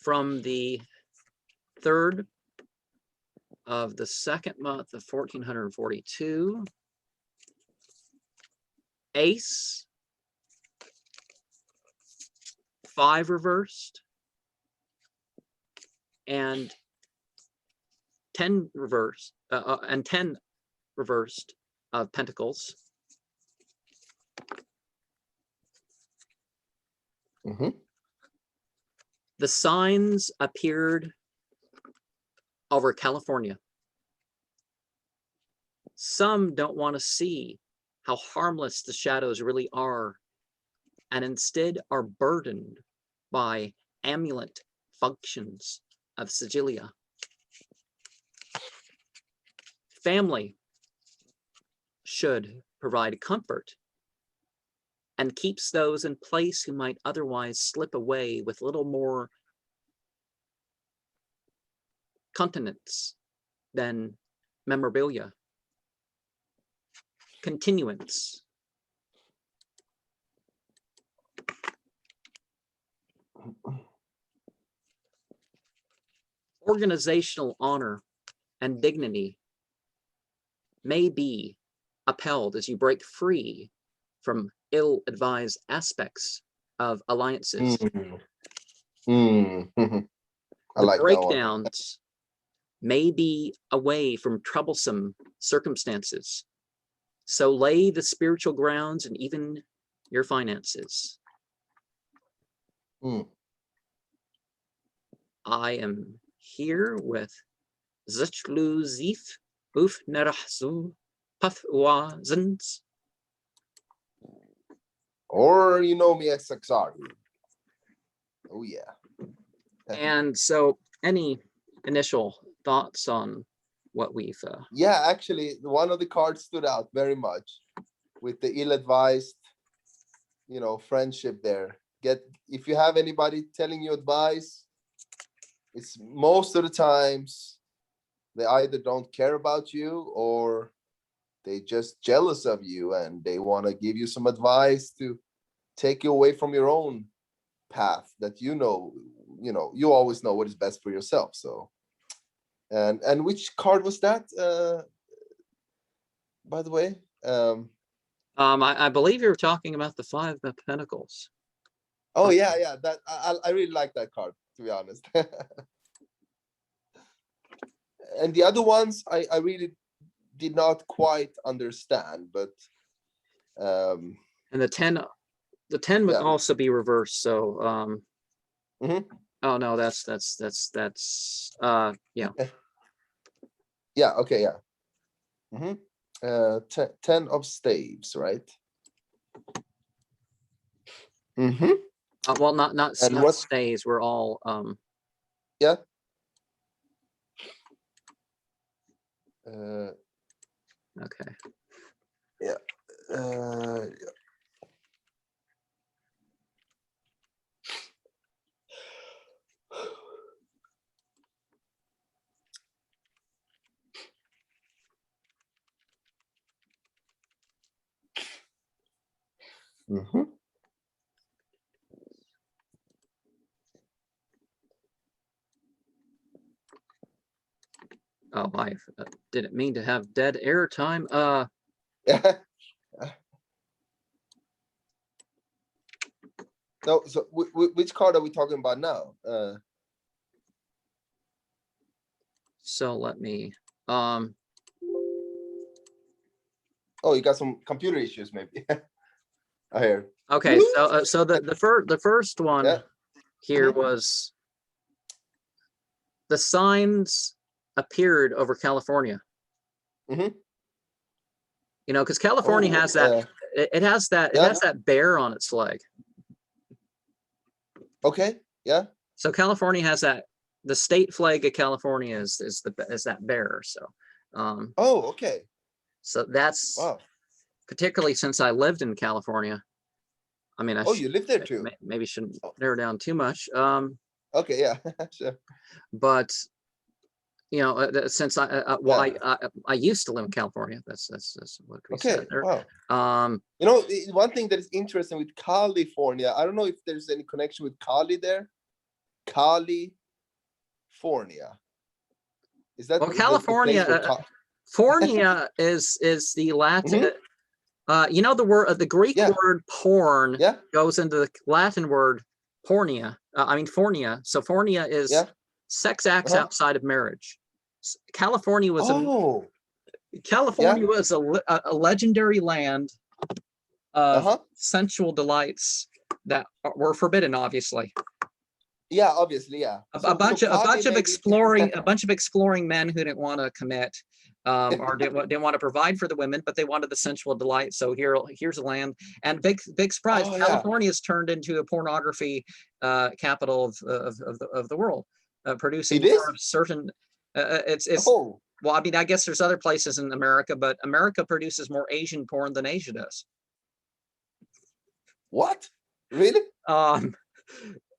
from the 3rd of the 2nd month of 1442. Ace. 5 reversed. And 10 reversed. And 10 reversed of pentacles. The signs appeared over California. Some don't want to see how harmless the shadows really are, and instead are burdened by amulet functions of Sigilia. Family should provide comfort and keeps those in place who might otherwise slip away with little more continence than memorabilia. Continuance. Organizational honor and dignity may be upheld as you break free from ill-advised aspects of alliances. I like breakdowns may be away from troublesome circumstances. So lay the spiritual grounds and even your finances. I am here with Lzwvmmh Puthwazens. Or you know me as Axaru. Oh yeah. And so any initial thoughts on what we've yeah, actually one of the cards stood out very much with the ill-advised, you know, friendship there. If you have anybody telling you advice, it's most of the times they either don't care about you or they just jealous of you and they want to give you some advice to take you away from your own path that you always know what is best for yourself. So and which card was that, by the way? I believe you were talking about the 5 of Pentacles. Oh yeah, that I really like that card, to be honest. And the other ones I really did not quite understand, but and the 10 would also be reversed. So oh no, that's yeah. Yeah, okay, yeah. 10 of staves, right? Well, not stays. We're all yeah. Okay. Yeah. Yeah. Oh, I didn't mean to have dead air time. No, so which card are we talking about now? So let me oh, you got some computer issues maybe. I hear. Okay, so the first one here was the signs appeared over California. You know, because California has that it has that bear on its leg. Okay, yeah. So California has that. The state flag of California is that bear. So oh, okay. So that's particularly since I lived in California. I mean, you lived there too. Maybe shouldn't narrow down too much. Okay, yeah, sure. But you know, since I used to live in California. That's what we said there. Wow. You know, one thing that is interesting with California, I don't know if there's any connection with Cali there. California. Is that Well, the California, place where Fornia is the Latin. You know the word, the Greek word porn goes into the Latin word pornia. I mean fornia. So fornia is sex acts outside of marriage. California was a legendary land of sensual delights that were forbidden, obviously. Yeah, obviously, yeah. A bunch of exploring men who didn't want to commit, or didn't want to provide for the women, but they wanted the sensual delight. So here's a land, and big surprise, California has turned into a pornography capital of the world, producing certain. Well, I mean, I guess there's other places in America, but America produces more Asian porn than Asia does. What? Really?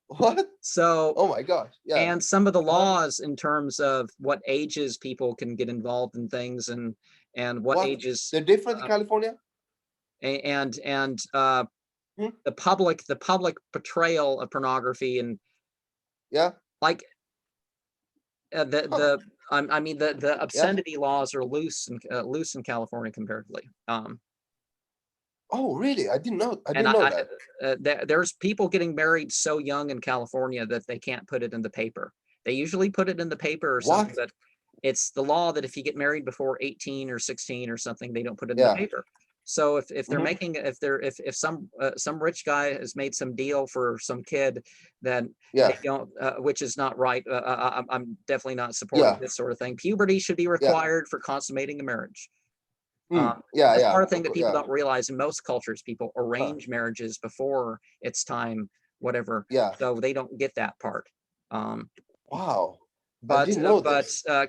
What? So, oh my gosh, yeah. And some of the laws in terms of what ages people can get involved in things, and what ages they're different in California. And the public portrayal of pornography, and like I mean the obscenity laws are loose in California comparatively. Oh, really? I didn't know that. There's people getting married so young in California that they can't put it in the paper. They usually put it in the paper or something, but it's the law that if you get married before 18 or 16 or something, they don't put it in the paper. So if they're making, if some rich guy has made some deal for some kid, then they don't, which is not right. I'm definitely not supporting this sort of thing. Puberty should be required for consummating a marriage. That's part of the thing that people don't realize. In most cultures, people arrange marriages before it's time, whatever. So they don't get that part. Wow. But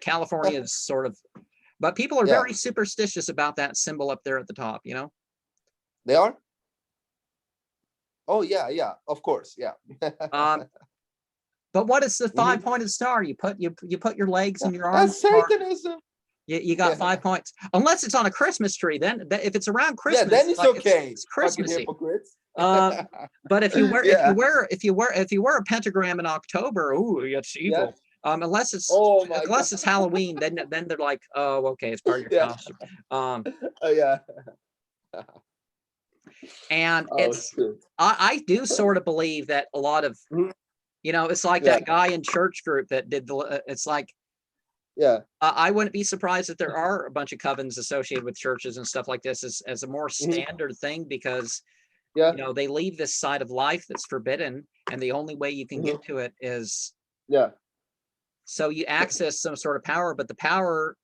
California is sort of, but people are very superstitious about that symbol up there at the top. You know, they are. Oh yeah, of course, yeah. But what is the 5-pointed star? You put your legs and your arms. That's Satanism. You got 5 points, unless it's on a Christmas tree. Then if it's around Christmas, then it's okay. It's Christmassy. But if you wear a pentagram in October, ooh, it's evil. Unless it's Halloween, then they're like, oh, okay, it's part of your costume. And I do sort of believe that a lot of, you know, it's like that guy in church group that did it's like. I wouldn't be surprised if there are a bunch of covens associated with churches and stuff like this as a more standard thing, because you know, they leave this side of life that's forbidden, and the only way you can get to it is so you access some sort of power, but the power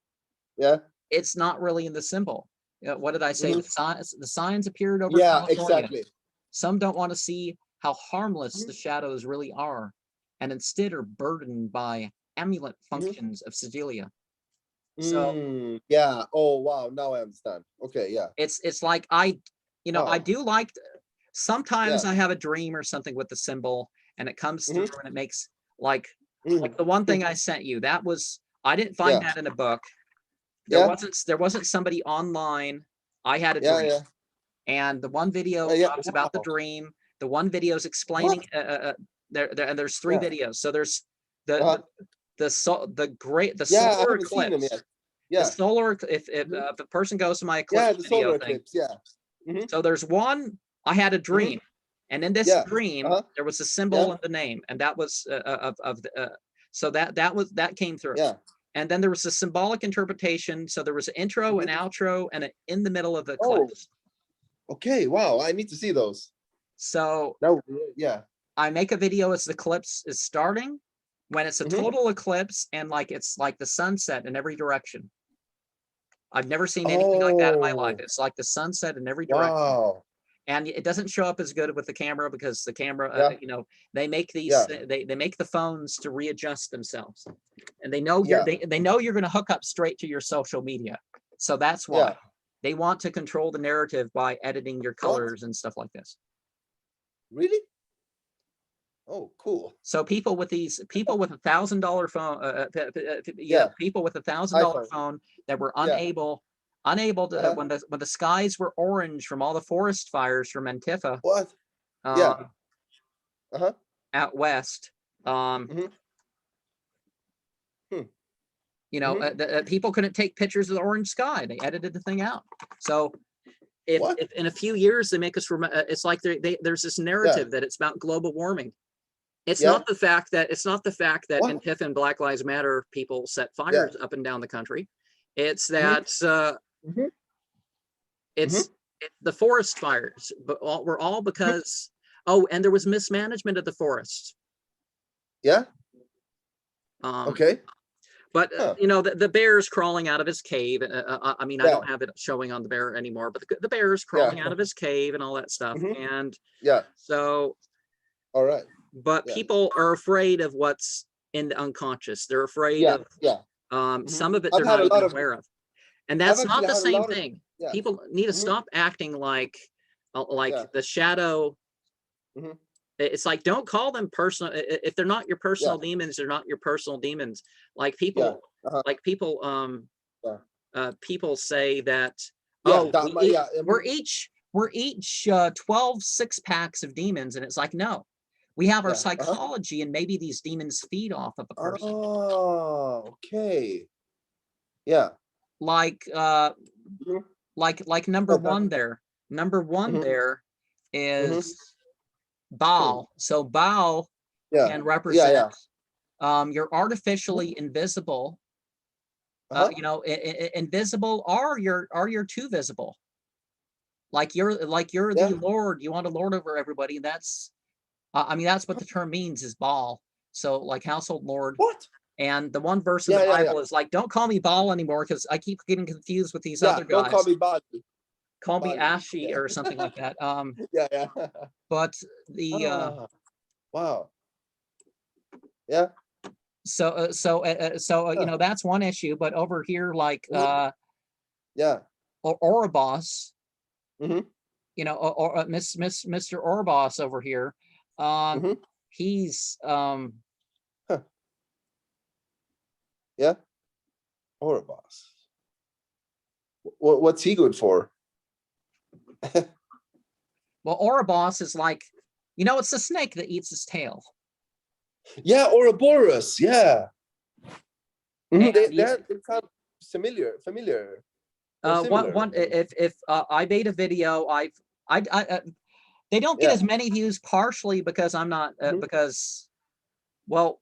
it's not really in the symbol. What did I say? The signs appeared over California. Exactly. Some don't want to see how harmless the shadows really are, and instead are burdened by amulet functions of Sedalia. So oh wow, now I understand. Okay, it's like I do like, sometimes I have a dream or something with the symbol, and it comes through and it makes like the one thing I sent you, that was, I didn't find that in a book. There wasn't somebody online. I had a dream, and the one video talks about the dream. The one video is explaining and there's 3 videos. So there's the solar eclipse. The solar, if a person goes to my eclipse video thing. So there's one, I had a dream, and in this dream there was a symbol in the name, and that was so that came through. And then there was a symbolic interpretation. So there was an intro, an outro, and in the middle of the eclipse. Okay, wow, I need to see those. So I make a video as the eclipse is starting, when it's a total eclipse, and it's like the sunset in every direction. I've never seen anything like that in my life. It's like the sunset in every direction. Wow. And it doesn't show up as good with the camera, because the camera, you know, they make these, they make the phones to readjust themselves, and they know they know you're going to hook up straight to your social media. So that's why they want to control the narrative by editing your colors and stuff like this. Really? Oh, cool. So people with $1,000 phone, people with $1,000 phone that were unable to, when the skies were orange from all the forest fires from Antifa. What? Out west, Mhm. Hmm. You know, people couldn't take pictures of the orange sky. They edited the thing out. So if in a few years they make us remember, it's like there's this narrative that it's about global warming. It's not the fact that Antifa and Black Lives Matter people set fires up and down the country. It's that it's the forest fires, but were all because and there was mismanagement of the forest. Yeah. Okay. But you know, the bear's crawling out of his cave. I mean, I don't have it showing on the bear anymore, but the bear's crawling out of his cave and all that stuff. And so, all right. But people are afraid of what's in the unconscious. They're afraid of some of it they're not even aware of, and that's not the same thing. People need to stop acting like the shadow. It's like, don't call them personal. If they're not your personal demons, they're not your personal demons. Like people, people say that, we're each 12 6-packs of demons. And it's like, no, we have our psychology, and maybe these demons feed off of a person. Oh, okay. Yeah. Like number one there. Number one there is Baal. So Baal can represent you're artificially invisible. You know, invisible, or you're too visible. Like you're the Lord. You want a Lord over everybody. That's I mean, that's what the term means, is Baal. So like household lord. What? And the one verse in the Bible is like, don't call me Baal anymore, because I keep getting confused with these other guys. Don't call me Baal. Call me Ashy or something like that. But the wow. Yeah. So you know, that's one issue. But over here, like Ouroboros, you know, or Mr. Ouroboros over here, he's Ouroboros. What's he good for? Well, Ouroboros is like, you know, it's the snake that eats its tail. Yeah, Ouroboros. Yeah. They're kind of familiar. If I made a video, they don't get as many views, partially because I'm not because, well,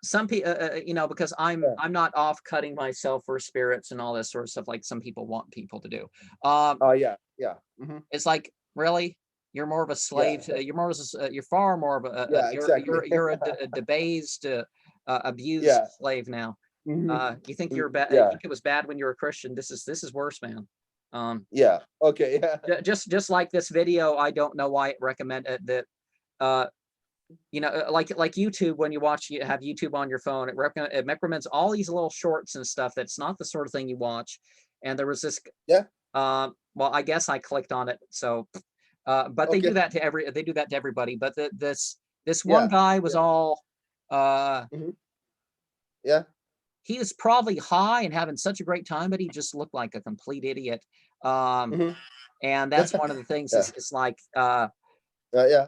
some people you know, because I'm not off cutting myself for spirits and all this sort of stuff like some people want people to do. It's like, really, you're more of a slave. You're far more of a you're a debased abused slave now. You think you're bad? You think it was bad when you were a Christian? This is worse, man. Just like this video, I don't know why it recommended that. You know, like YouTube, when you have YouTube on your phone, it recommends all these little shorts and stuff that's not the sort of thing you watch. And there was this well, I guess I clicked on it. So but they do that to everybody. But this one guy was all he was probably high and having such a great time, but he just looked like a complete idiot. And that's one of the things. It's like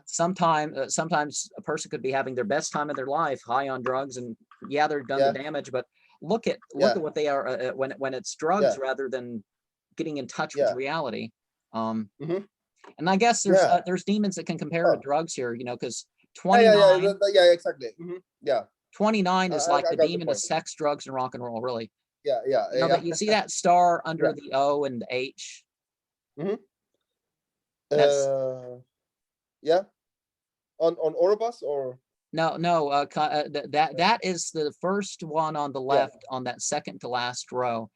sometimes a person could be having their best time of their life, high on drugs, and they're done the damage. But look at what they are when it's drugs rather than getting in touch with reality. And I guess there's demons that can compare to drugs here, you know, because 29. Exactly. 29 is like the demon of sex, drugs, and rock and roll, really. But you see that star under the O and the H. On Ouroboros, or no, that is the first one on the left on that second to last row,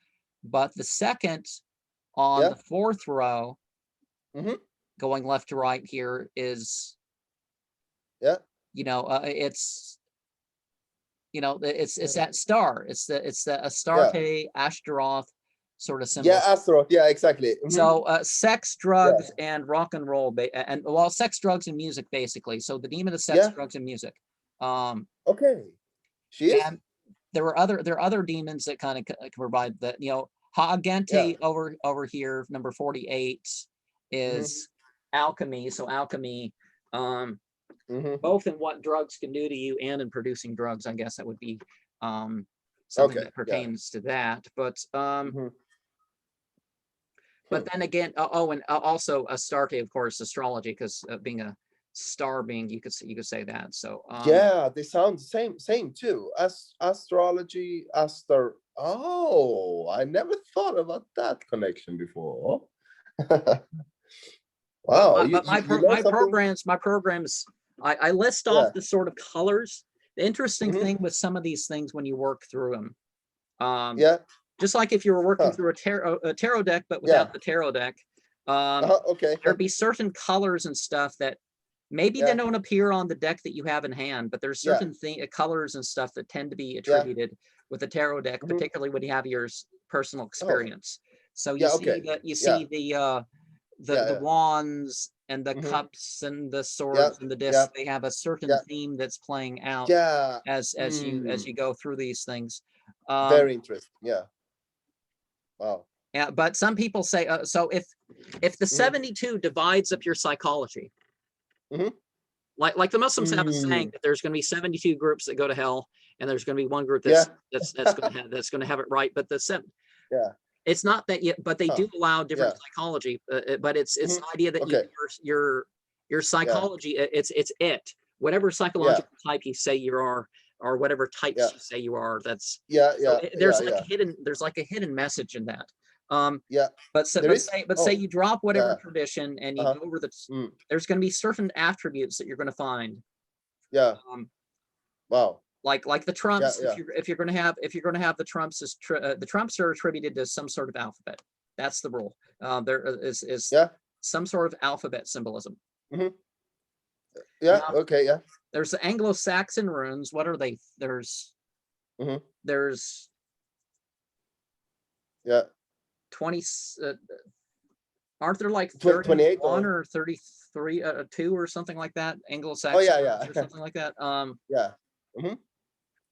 but the second on the fourth row, going left to right here, is you know, it's, you know, it's that star. It's the Astarte Ashtaroth sort of symbol. Astaroth. Exactly. So sex, drugs, and rock and roll, and well, sex, drugs, and music, basically. So the demon of sex, drugs, and music. And there are other demons that kind of can provide that. You know, Ha'agente over here, number 48, is alchemy. So alchemy both in what drugs can do to you and in producing drugs. I guess that would be something that pertains to that. But but then again, and also Astarte, of course, astrology, because being a star being, you could say that. So yeah, they sound same too. Astrology, Oh, I never thought about that connection before. Wow, but my programs, I list off the sort of colors. The interesting thing with some of these things when you work through them, just like if you were working through a tarot deck, but without the tarot deck, there'd be certain colors and stuff that maybe they don't appear on the deck that you have in hand, but there's certain colors and stuff that tend to be attributed with the tarot deck, particularly when you have your personal experience. So you see the wands and the cups and the swords and the discs. They have a certain theme that's playing out as you go through these things. Very interesting. Yeah. Wow. Yeah, but some people say so if the 72 divides up your psychology, like the Muslims have a saying that there's going to be 72 groups that go to hell, and there's going to be one group that's going to have it right. But it's not that yet, but they do allow different psychology. But it's the idea that your psychology, it's whatever psychological type you say you are, or whatever types you say you are. That's there's like a hidden message in that. But say you drop whatever tradition and you go over there's going to be certain attributes that you're going to find. Wow. Like the trumps, if you're going to have the trumps, the trumps are attributed to some sort of alphabet. That's the rule. There is some sort of alphabet symbolism. There's the Anglo-Saxon runes. What are they? There's 20. Aren't there like 31 or 33, 2 or something like that? Anglo-Saxon or something like that.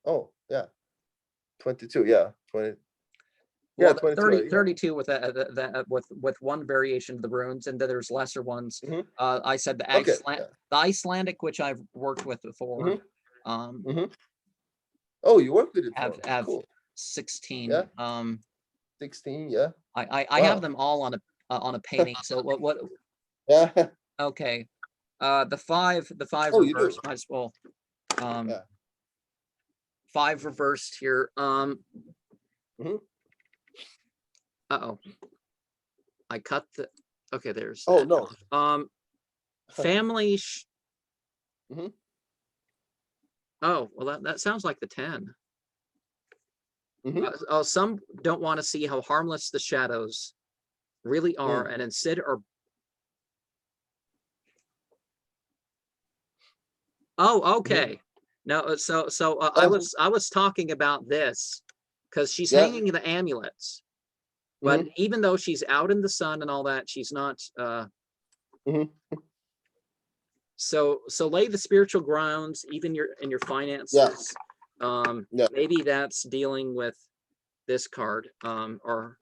Oh yeah, 22. Yeah, 20. Well, 32 with that with one variation of the runes, and then there's lesser ones. I said the Icelandic, which I've worked with before. Oh, you worked with it. Have cool. 16. 16. Yeah. I have them all on a painting. So what? Yeah. Okay. The five reversed might as well. 5 reversed here. I cut the. Okay, there's. Oh no. Family. Oh well, that sounds like the 10. Some don't want to see how harmless the shadows really are, and instead are. Oh, okay. No, so I was talking about this because she's hanging the amulets, but even though she's out in the sun and all that, she's not. So lay the spiritual grounds, even in your finances. Maybe that's dealing with this card, or.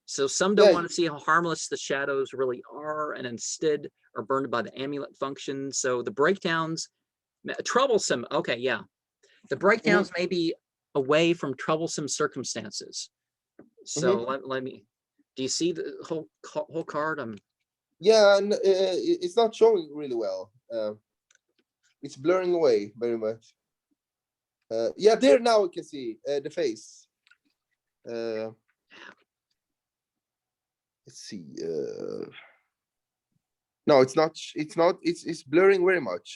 So some don't want to see how harmless the shadows really are, and instead are burned by the amulet function. So the breakdowns, troublesome. Okay, yeah, the breakdowns may be away from troublesome circumstances. So let me. Do you see the whole card? Yeah, and it's not showing really well. It's blurring away very much. Yeah, there now we can see the face. Let's see. No, it's not. It's blurring very much.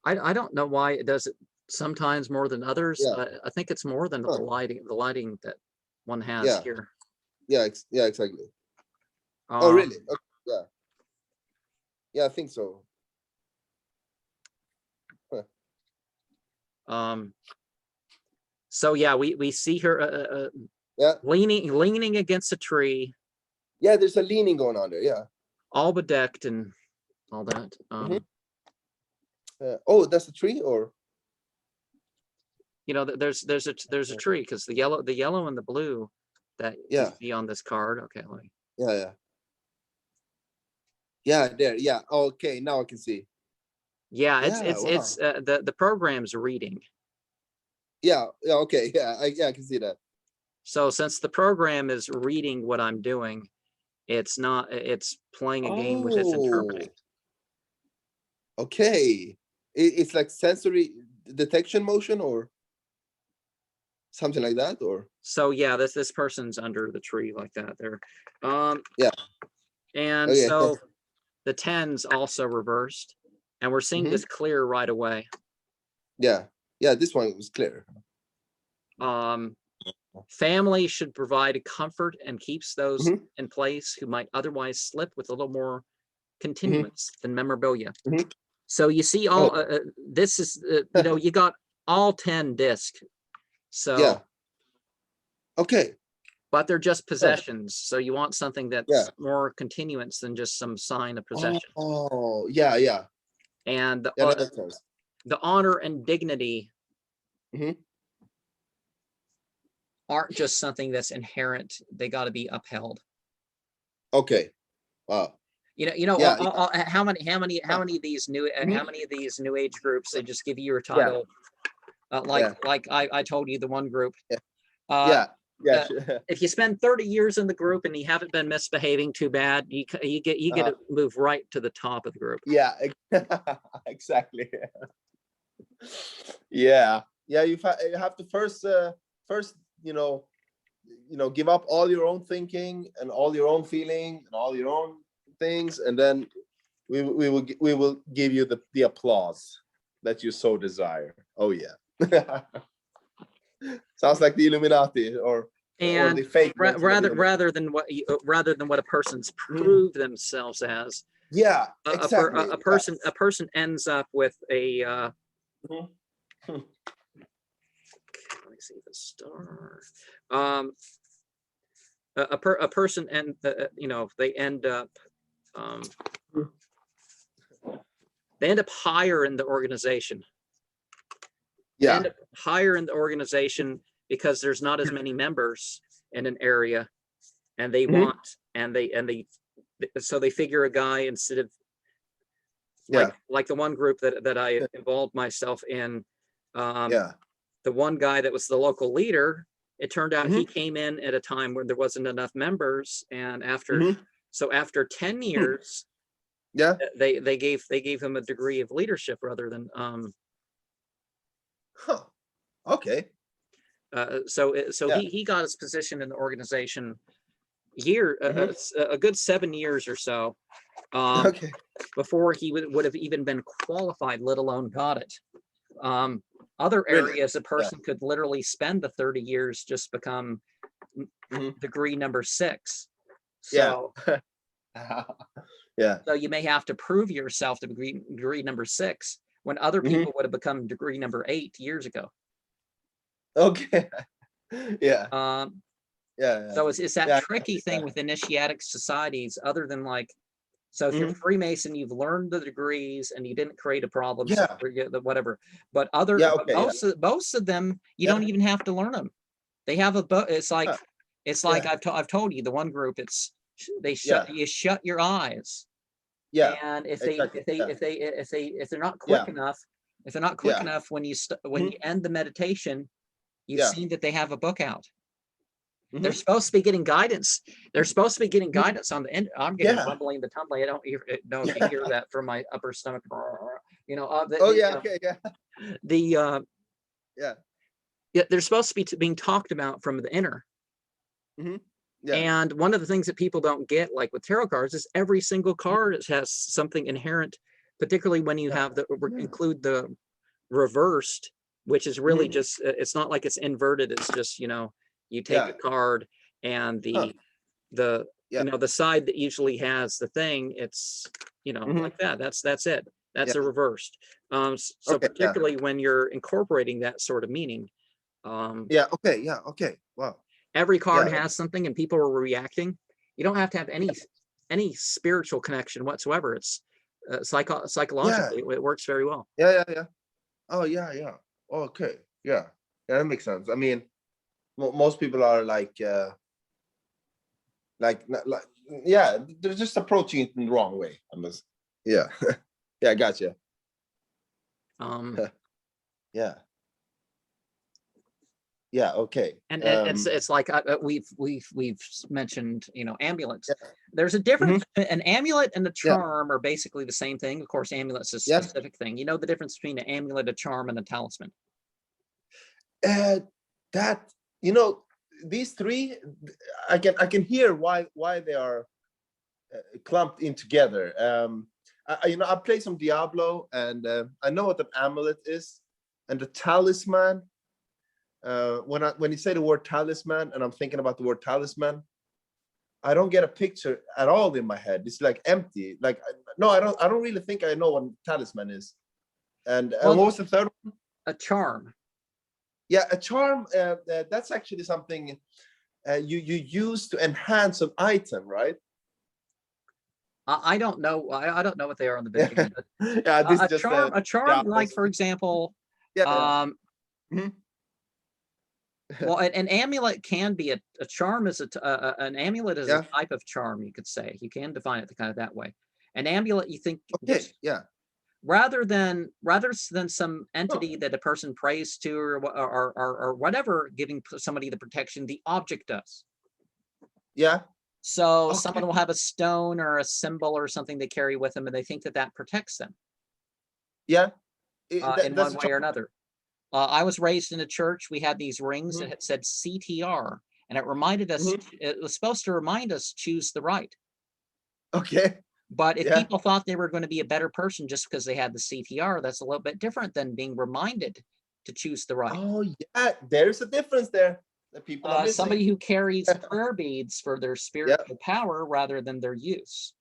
I don't know why it does it sometimes more than others. But I think it's more than the lighting that one has here. Yeah, exactly. Oh, really? Okay, yeah, I think so. So yeah, we see her leaning against a tree. Yeah, there's a leaning going on there. Yeah, all bedecked and all that. Oh, that's a tree, or there's a tree, because the yellow and the blue that you see on this card. Okay, let me. Yeah. Yeah, there. Yeah. Okay, now I can see. Yeah, Yeah, it's the program's reading. Yeah. Yeah. Okay. Yeah. I can see that. So since the program is reading what I'm doing, it's playing a game with its interpreting. Okay. It's like sensory detection motion or something like that, or So yeah, this person's under the tree like that there. Yeah. And Okay. so the 10's also reversed, and we're seeing this clear right away. Yeah. Yeah, this one was clear. Family should provide comfort and keeps those in place who might otherwise slip with a little more continuance than memorabilia. So you see all this is you got all 10 discs. So Yeah. Okay. But they're just possessions. So you want something that's more continuance than just some sign of possession. Oh, yeah, yeah. And that makes sense. The honor and dignity aren't just something that's inherent. They got to be upheld. Okay. Wow. How many of these new age groups, they just give you your title, like I told you, the one group. If you spend 30 years in the group and you haven't been misbehaving too bad, you get to move right to the top of the group. Yeah, exactly. Yeah. You have to first give up all your own thinking and all your own feeling and all your own things, and then we will give you the applause that you so desire. Oh yeah. Sounds like the Illuminati or the fake rather than what a person's proved themselves as. Yeah, exactly. A person ends up with a let me see the star. A person and they end up higher in the organization. Yeah. They end up higher in the organization because there's not as many members in an area, and they want so they figure a guy instead of like the one group that I involved myself in. The one guy that was the local leader, it turned out he came in at a time when there wasn't enough members, and after 10 years, they gave him a degree of leadership rather than Okay. So he got his position in the organization a good 7 years or so before he would have even been qualified, let alone got it. Other areas, a person could literally spend the 30 years just become degree number 6. So so you may have to prove yourself to degree number 6 when other people would have become degree number 8 years ago. Okay. So it's that tricky thing with initiatic societies, other than like, so if you're Freemason, you've learned the degrees and you didn't create a problem, so whatever. But most of them, you don't even have to learn them. They have it's like I've told you, the one group, you shut your eyes. And if they're not quick enough, when you end the meditation, you've seen that they have a book out. They're supposed to be getting guidance. They're supposed to be getting guidance on the end. I'm getting rumbling, the tumbling. I don't know if you hear that from my upper stomach. They're supposed to be being talked about from the inner. And one of the things that people don't get, like with tarot cards, is every single card has something inherent, particularly when you have include the reversed, which is really just, it's not like it's inverted. It's just, you take a card and the side that usually has the thing, it's, like that. That's it. That's a reversed. So particularly when you're incorporating that sort of meaning. Wow. Every card has something, and people are reacting. You don't have to have any spiritual connection whatsoever. It's psychologically, it works very well. Oh yeah. Okay. Yeah, that makes sense. I mean, most people are like yeah, they're just approaching it in the wrong way. Yeah. Yeah, gotcha. Yeah. Yeah, okay. And it's like we've mentioned, you know, amulets. Yeah. There's a difference. An amulet and a Yeah. charm are basically the same thing. Of course, amulet's a specific thing. You know the difference between an amulet, a charm, and a talisman? That, you know, these three, I can hear why they are clumped in together. You know, I play some Diablo, and I know what an amulet is, and the talisman. When you say the word talisman, and I'm thinking about the word talisman, I don't get a picture at all in my head. It's like empty. Like, no, I don't really think I know what talisman is. And Well, what was the third one? A charm. Yeah, a charm. That's actually something you use to enhance an item, right? I don't know. I don't know what they are in the beginning. But Yeah, this is just a charm, like, for example, yeah. well, an amulet can be a charm. Is an amulet is a type of charm, you could say. You can define it kind of that way. An amulet, you think, rather than some entity that a person prays to or whatever, giving somebody the protection, the object does. Yeah. So someone will have a stone or a symbol or something they carry with them, and they think that that protects them. Yeah. In one way or another. I was raised in a church. We had these rings that had said CTR, and it reminded us, it was supposed to remind us, choose the right. Okay. But if people thought they were going to be a better person just because they had the CTR, that's a little bit different than being reminded to choose the right. Oh, yeah, there's a difference there that people are missing. Somebody who carries prayer beads for their spiritual power rather than their use.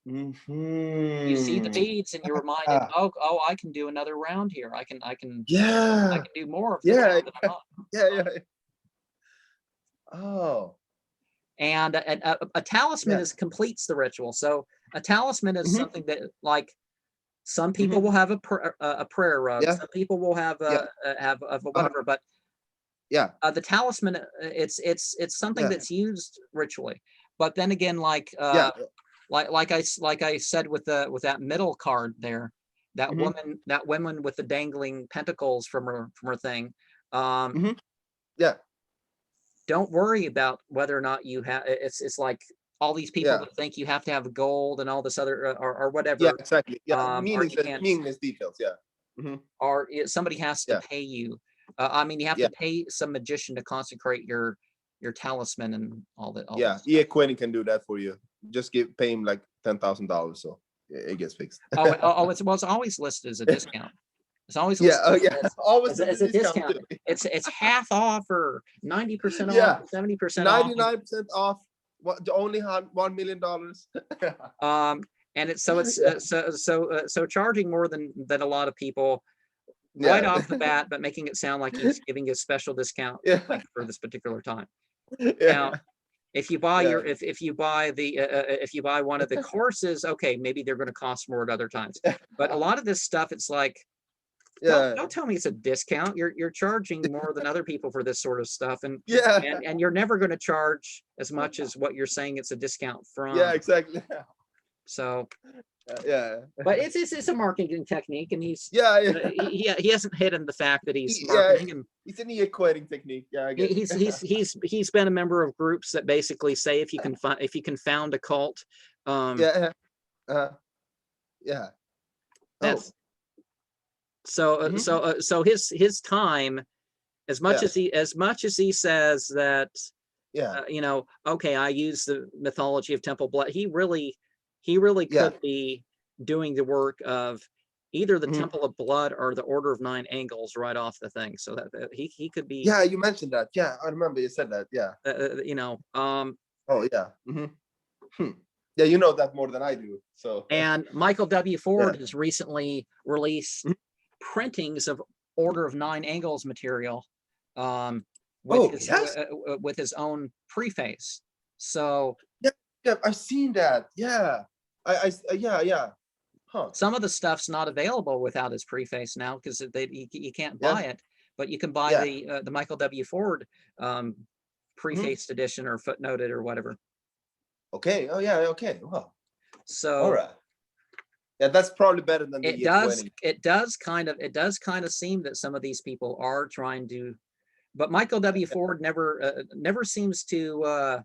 You see the beads and you're reminded, oh, I can do another round here. I can do more of the round that I'm on. Oh. And a talisman completes the ritual. So a talisman is something that, like, some people will have a prayer rug. Some people will have whatever. But the talisman, it's something that's used ritually. But then again, like I said with that middle card there, that woman with the dangling pentacles from her thing. Don't worry about whether or not you have. It's like all these people that think you have to have gold and all this other or whatever. Yeah, exactly. Yeah, meaningless details. Yeah. Or somebody has to pay you. I mean, you have to pay some magician to consecrate your talisman and all that. Quenny can do that for you. Just pay him like $10,000, so it gets fixed. It's always listed as a discount. It's always listed always as a discount. It's half off or 90% off, 70% off, 99% off. What, only $1 million. And so charging more than a lot of people right off the bat, but making it sound like he's giving a special discount for this particular time. Now, if you buy if you buy one of the courses, okay, maybe they're going to cost more at other times. But a lot of this stuff, it's like, don't tell me it's a discount. You're charging more than other people for this sort of stuff, and you're never going to charge as much as what you're saying it's a discount from. Yeah, exactly. So but it's a marketing technique, and he hasn't hidden the fact that he's marketing, and it's an equating technique. Yeah, I guess. He's been a member of groups that basically say if you can found a cult, that's so his time, as much as he says that you know, okay, I use the mythology of Temple Blood, he really could be doing the work of either the Temple of Blood or the Order of Nine Angles right off the thing. So that he could be. Yeah, you mentioned that. Yeah, I remember you said that. Yeah. You know. Oh yeah. Yeah, you know that more than I do. So. And Michael W. Ford has recently released printings of Order of Nine Angles material, with his own preface. So. Yeah, I've seen that. Yeah. Yeah. Huh. Some of the stuff's not available without his preface now because you can't buy it, but you can buy the Michael W. Ford prefaced edition or footnoted or whatever. Okay. Oh yeah. Okay. Well. So All right. Yeah, that's probably better than the it does. 20. It does kind of seem that some of these people are trying to, but Michael W. Ford never seems to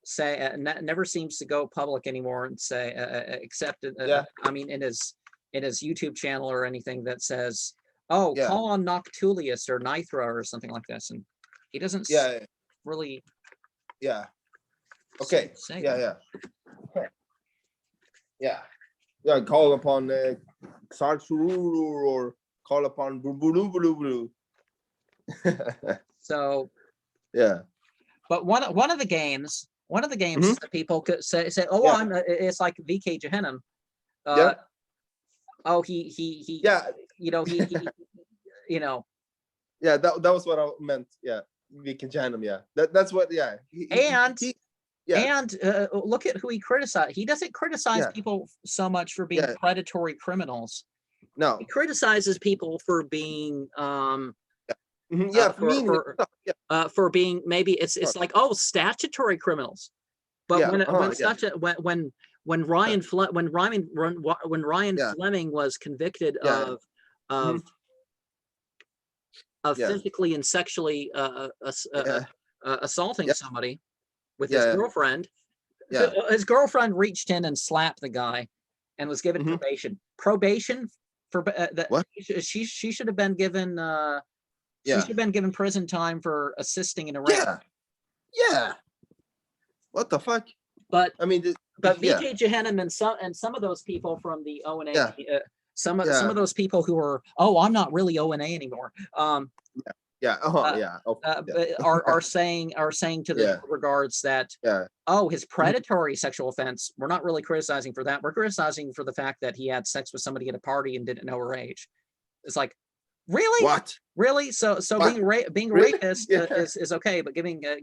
say, never seems to go public anymore and say, except I mean, in his YouTube channel or anything that says, oh, call on Noctulius or Nithra or something like this, and he doesn't really. Yeah. Okay. Say yeah. Okay. Yeah. Yeah. Call upon Axaru or call upon Bulu. So. Yeah. But one of the games that people could say, oh, it's like VK Jehannam. Oh, he you know, he you know. Yeah, that was what I meant. Yeah, VK Jehannam. Yeah, that's what. Yeah, and look at who he criticized. He doesn't criticize people so much for being predatory criminals. No, he criticizes people for being for being, maybe it's like, oh, statutory criminals. But when Ryan Fleming was convicted of physically and sexually assaulting somebody with his girlfriend, his girlfriend reached in and slapped the guy and was given probation for that. She should have been given she should have been given prison time for assisting in a rape. What the fuck? But I mean, but VK Jehannam and some of those people from the ONA, some of those people who are, oh, I'm not really ONA anymore. Are saying to the regards that, oh, his predatory sexual offense, we're not really criticizing for that. We're criticizing for the fact that he had sex with somebody at a party and didn't know her age. It's like, really? What? Really? So being a rapist is okay, but giving a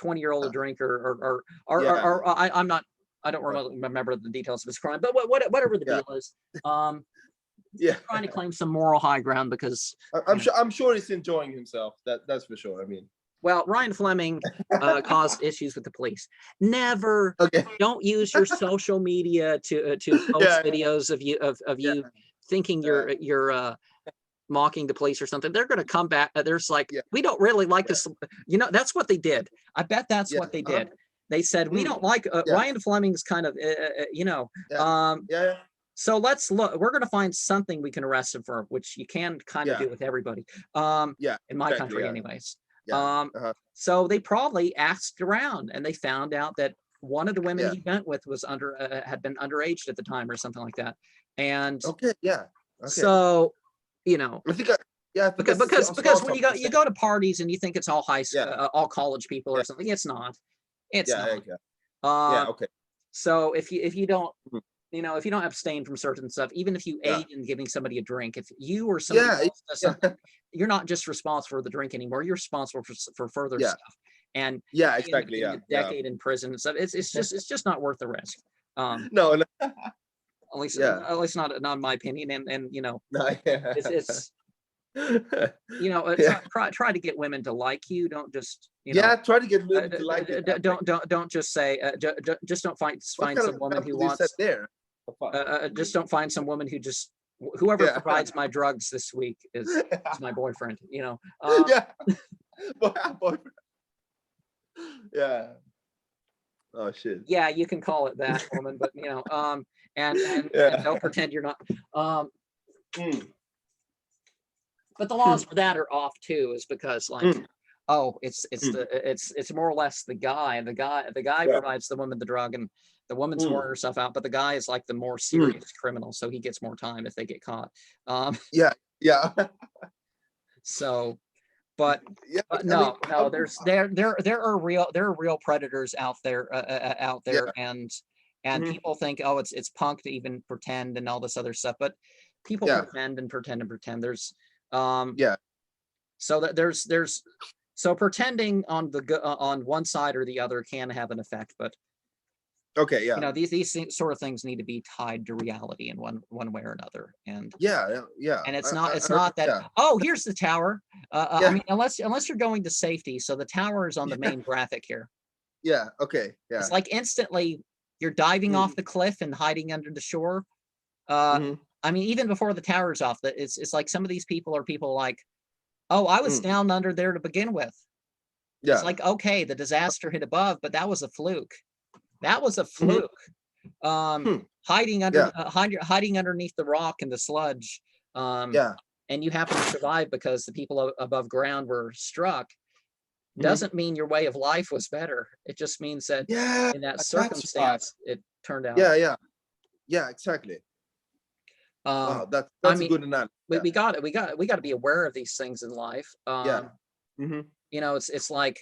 20-year-old a drink or I'm not, I don't remember the details of his crime, but whatever the deal is, trying to claim some moral high ground because I'm sure he's enjoying himself. That's for sure. I mean, well, Ryan Fleming caused issues with the police. Never don't use your social media to post videos of you thinking you're mocking the police or something. They're going to come back. There's like, we don't really like this. That's what they did. I bet that's what they did. They said, we don't like Ryan Fleming's kind of, so let's look. We're going to find something we can arrest him for, which you can kind of do with everybody. In my country, anyways. So they probably asked around, and they found out that one of the women he went with was had been underage at the time or something like that. And so, I think because when you go to parties and you think it's all high school, all college people or something, it's not. It's not. So if you don't, if you don't abstain from certain stuff, even if you aid in giving somebody a drink, if you or somebody else does something, you're not just responsible for the drink anymore. You're responsible for further stuff. And a decade in prison and stuff. It's just not worth the risk. No. At least not in my opinion. And it's try to get women to like you. Don't just try to get women to like you. Don't just say just don't find some woman who wants just don't find some woman who just whoever provides my drugs this week is my boyfriend. Boyfriend. Oh shit. Yeah, you can call it that, woman, but and don't pretend you're not. But the laws for that are off too, is because it's more or less the guy. The guy provides the woman the drug, and the woman's pouring herself out. But the guy is like the more serious criminal, so he gets more time if they get caught. So, but no, there are real predators out there, and people think, oh, it's punk to even pretend and all this other stuff, but people pretend and pretend and pretend. There's so that there's so pretending on one side or the other can have an effect, but these sort of things need to be tied to reality in one way or another. And and it's not that oh, here's the tower. I mean, unless you're going to safety, so the tower is on the main graphic here. Yeah. Okay. Yeah. It's like instantly you're diving off the cliff and hiding under the shore. I mean, even before the tower's off, it's like some of these people are people like, oh, I was down under there to begin with. Yeah. It's like, okay, the disaster hit above, but that was a fluke. That was a fluke. Hiding under hiding underneath the rock and the sludge. Yeah. And you happen to survive because the people above ground were struck. Doesn't mean your way of life was better. It just means that in that circumstance, it turned out. Yeah, exactly. Wow, that's I a mean, good analogy. We got to be aware of these things in life. You know, it's like,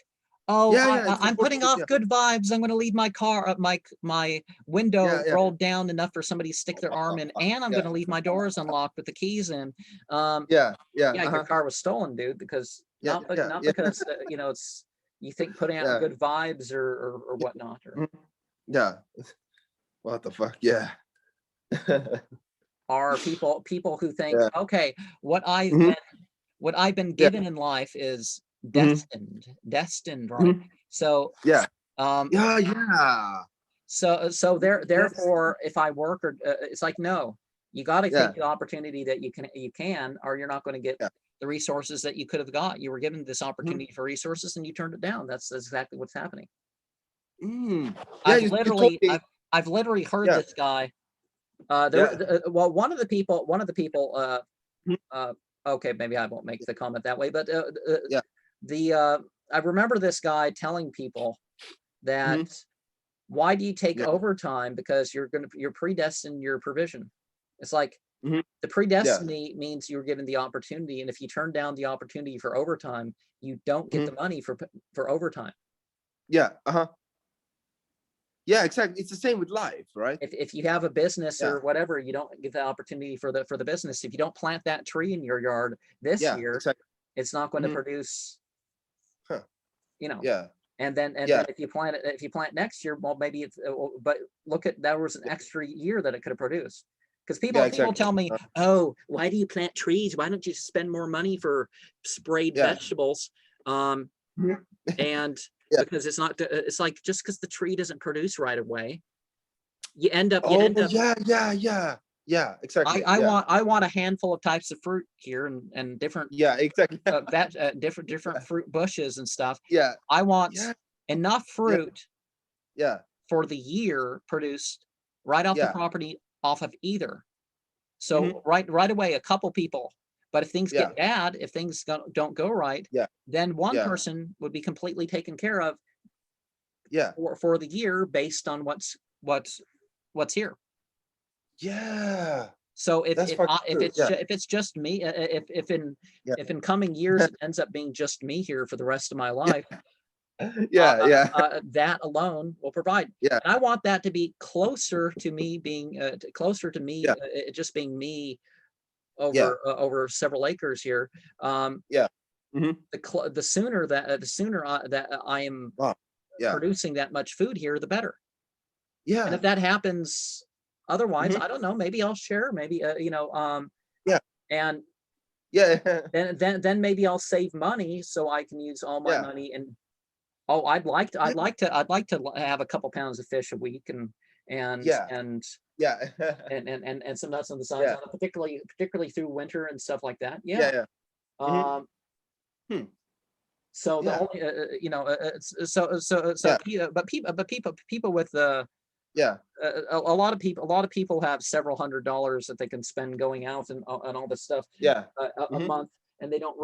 oh, I'm putting off good vibes. I'm going to leave my car up, my window rolled down enough for somebody to stick their arm in, and I'm going to leave my doors unlocked with the keys in. Your car was stolen, dude, because not because you know, it's, you think putting out good vibes or whatnot. Or, what the fuck? Yeah. Are people who think, okay, what I've been given in life is destined, right? So so therefore, if I work, or it's like, no, you got to take the opportunity that you can, or you're not going to get the resources that you could have got. You were given this opportunity for resources and you turned it down. That's exactly what's happening. I've literally heard this guy. Well, one of the people, okay, maybe I won't make the comment that way, but I remember this guy telling people that why do you take overtime? Because you're predestined your provision. It's like the predestiny means you're given the opportunity, and if you turn down the opportunity for overtime, you don't get the money for overtime. Yeah, exactly. It's the same with life, right? If you have a business or whatever, you don't get the opportunity for the business. If you don't plant that tree in your yard this year, it's not going to produce. You know. And then if you plant next year, well, maybe it's. But look at, that was an extra year that it could have produced. Because people tell me, oh, why do you plant trees? Why don't you spend more money for sprayed vegetables? And because it's not, it's like, just because the tree doesn't produce right away, you end up exactly. I want a handful of types of fruit here and different exactly different fruit bushes and stuff. I want enough fruit for the year produced right off the property, off of either. So right away, a couple people. But if things get bad, if things don't go right, then one person would be completely taken care of for the year based on what's here. So if it's just me, if in coming years it ends up being just me here for the rest of my life, that alone will provide. And I want that to be closer to me being just being me over several acres here. The sooner that I am producing that much food here, the better. And if that happens otherwise, I don't know, maybe I'll share, maybe and then maybe I'll save money so I can use all my money. And I'd like to have a couple pounds of fish a week and some nuts on the sides, particularly through winter and stuff like that. So the only but people with a lot of people have several $100s that they can spend going out and all this stuff a month, and they don't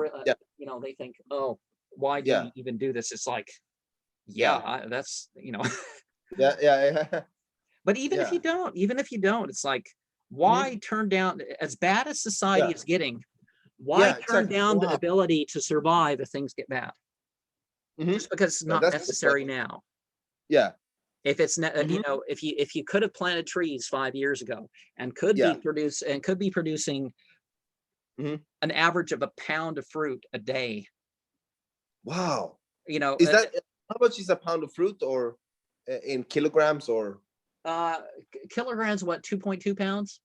they think, oh, why do you even do this? It's like, that's But even if you don't, it's like, why turn down, as bad as society is getting, why turn down the ability to survive if things get bad? Just because it's not necessary now. If it's if you could have planted trees 5 years ago and could be producing an average of a pound of fruit a day. Wow. Is that how much is a pound of fruit, or in kilograms, or kilograms? What, 2.2 pounds?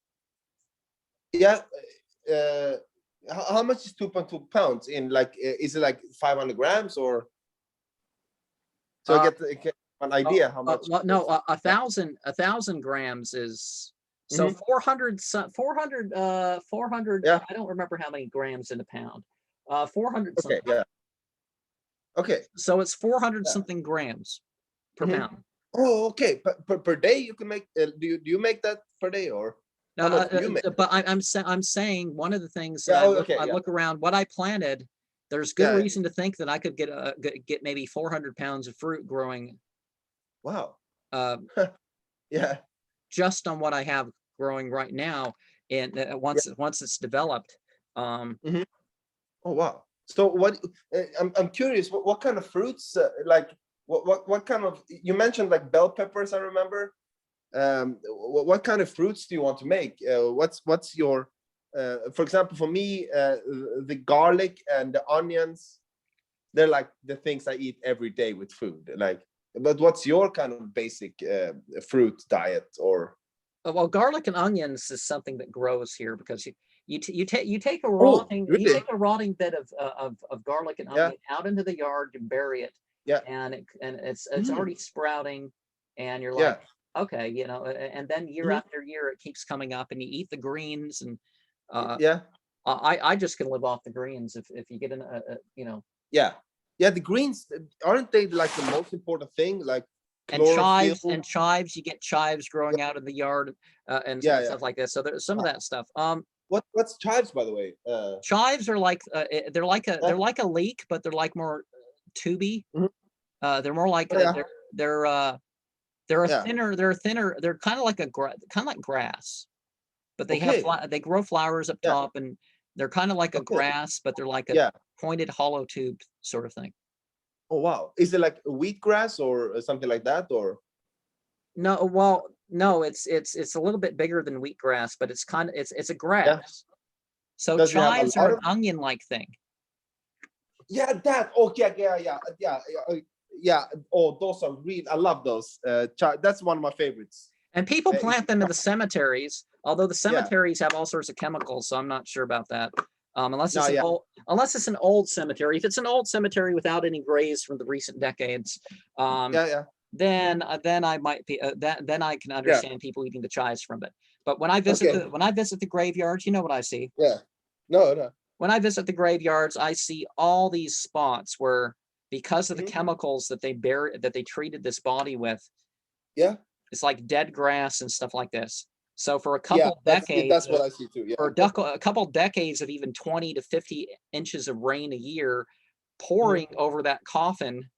How much is 2.2 pounds in, like, is it like 500 grams, or so an idea how much? No, 1,000 grams is so 400. 400. Yeah. I don't remember how many grams in a pound. 400 Okay. something. Yeah. Okay. So it's 400 something grams per pound. Oh, okay. Per day you can make. Do you make that per day or? How much do you make? But I'm saying one of the things Yeah, that I I look around what I planted. There's good reason to think that I could get maybe 400 pounds of fruit growing. Wow. Yeah. Just on what I have growing right now, and once it's developed. Oh wow. So what? I'm curious. What kind of fruits? Like what kind of? You mentioned like bell peppers. I remember. What kind of fruits do you want to make? What's your? For example, for me, the garlic and the onions, they're like the things I eat every day with food. Like, but what's your kind of basic fruit diet or? Well, garlic and onions is something that grows here because you take a rotting bit of garlic and onion out into the yard and bury it. Yeah. And it's already sprouting, and you're like, okay, you know, and then year after year it keeps coming up, and you eat the greens, and I just can live off the greens if you get in you know. Yeah, the greens, aren't they like the most important thing? Like and chives, you get chives growing out in the yard, and stuff like this. So there's some of that stuff. What's chives, by the way? Chives are like they're like a leek, but they're like more tubey. They're more like they're a thinner. They're kind of like grass, but they have they grow flowers up top, and they're kind of like a grass, but they're like a pointed hollow tube sort of thing. Oh wow! Is it like wheatgrass or something like that, or? No, well, no, it's a little bit bigger than wheatgrass, but it's a grass. Yeah. So chives are an onion-like thing. Yeah, that. Oh yeah. Oh, those are real. I love those. That's one of my favorites. And people plant them in the cemeteries, although the cemeteries have all sorts of chemicals, so I'm not sure about that. Unless it's an old cemetery. If it's an old cemetery without any graves from the recent decades, then I might be then I can understand people eating the chives from it. But when I visit the graveyards, you know what I see? Yeah. No. When I visit the graveyards, I see all these spots where, because of the chemicals that they treated this body with, it's like dead grass and stuff like this. So for a couple decades, that's what I see too. Yeah. For a couple decades of even 20 to 50 inches of rain a year pouring over that coffin,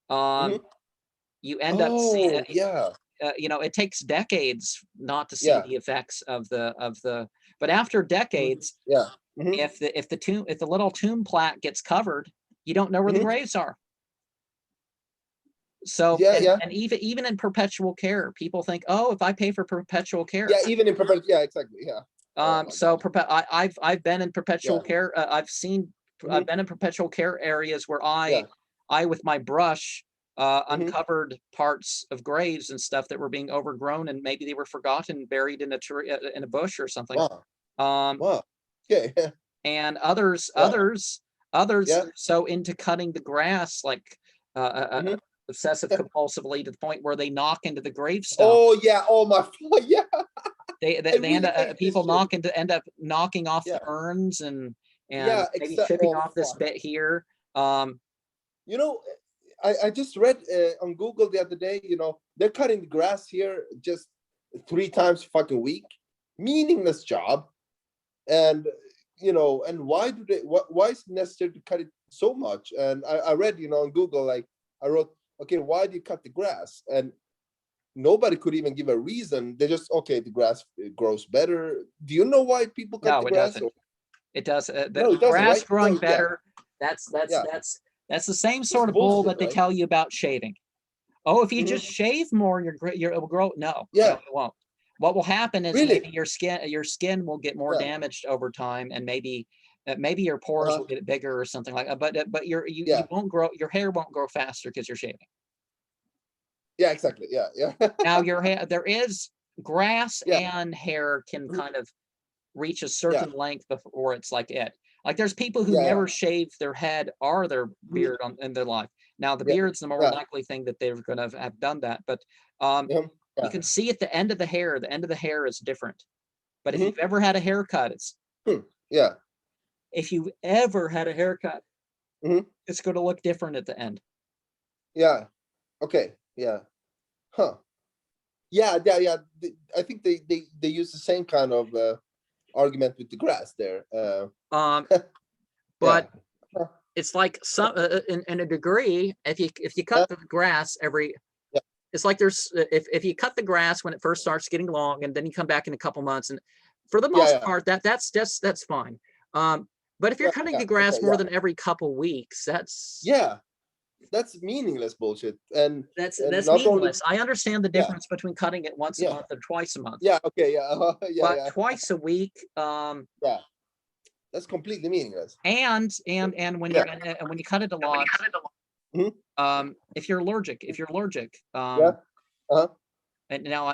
you end up seeing you know, it takes decades not to see the effects of the but after decades, if the little tomb plaque gets covered, you don't know where the graves are. So and even in perpetual care, people think, oh, if I pay for perpetual care, even in perpetual, exactly, I've been in perpetual care. I've been in perpetual care areas where I with my brush uncovered parts of graves and stuff that were being overgrown, and maybe they were forgotten, buried in a tree, in a bush or something. And others so into cutting the grass, like obsessive compulsively, to the point where they knock into the gravestone. Oh yeah! Oh my! Yeah. They end up end up knocking off the urns and maybe chipping off this bit here. You know, I just read on Google the other day. You know, they're cutting the grass here just 3 times fucking week. Meaningless job, and you know, and why is it necessary to cut it so much? And I read, you know, on Google, like I wrote, okay, why do you cut the grass? And nobody could even give a reason. They just, the grass grows better. Do you know why people cut the grass? It does. The grass growing better. That's the same sort of bull that they tell you about shaving. Oh, if you just shave more, it will grow. No, it won't. What will happen is maybe your skin will get more damaged over time, and maybe your pores will get bigger or something like that. But you won't grow. Your hair won't grow faster because you're shaving. Yeah, exactly. Yeah. Now your hair, there is grass and hair can kind of reach a certain length before it's like it. Like there's people who never shave their head or their beard in their life. Now the Yeah, beard's the more yeah. likely thing that they're going to have done that, but Yeah. you can see at the end of the hair is different. But if Mhm. you've ever had a haircut, Yeah. if you've ever had a haircut, Mhm. it's going to look different at the end. Yeah. Okay. Yeah. Huh. Yeah. I think they use the same kind of argument with the grass there. But Yeah. it's like some in a degree, if you cut the grass every, Yeah. it's like there's if you cut the grass when it first starts getting long, and then you come back in a couple months, and for the most part that's fine. But if you're cutting the grass Okay, more than every couple weeks, that's meaningless bullshit. And that's not only meaningless. I understand the difference between cutting it once a month or twice a month. Okay, But twice a week, yeah, that's completely meaningless. and when you cut it a lot, Mhm. if you're allergic, Yeah. Uh-huh. and now